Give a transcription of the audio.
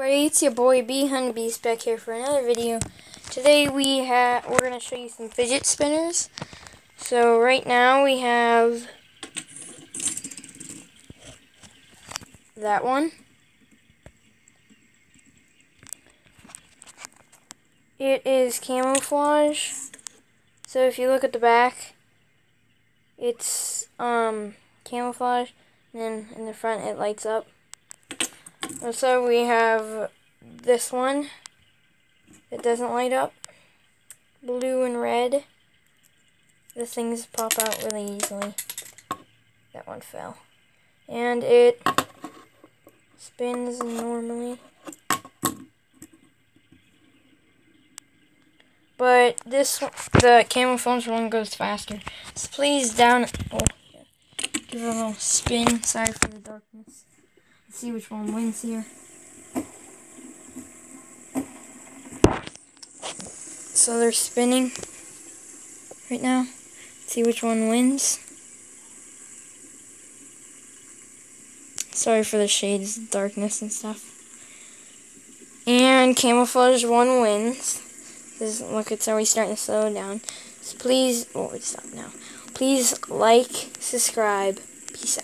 everybody, it's your boy B Honeybeast back here for another video. Today we're gonna show you some fidget spinners. So right now we have that one. It is camouflage. So if you look at the back, it's camouflage, and then in the front it lights up. Also, we have this one that doesn't light up, blue and red. The things pop out really easily. That one fell. And it spins normally. But the camouflage one goes faster. So please give it a little spin. Sorry for the darkness. Let's see which one wins here. So they're spinning right now. Let's see which one wins. Sorry for the shades, darkness and stuff. And camouflage one wins. Look, it's already starting to slow down. So please, stop now. Please like, subscribe. Peace out.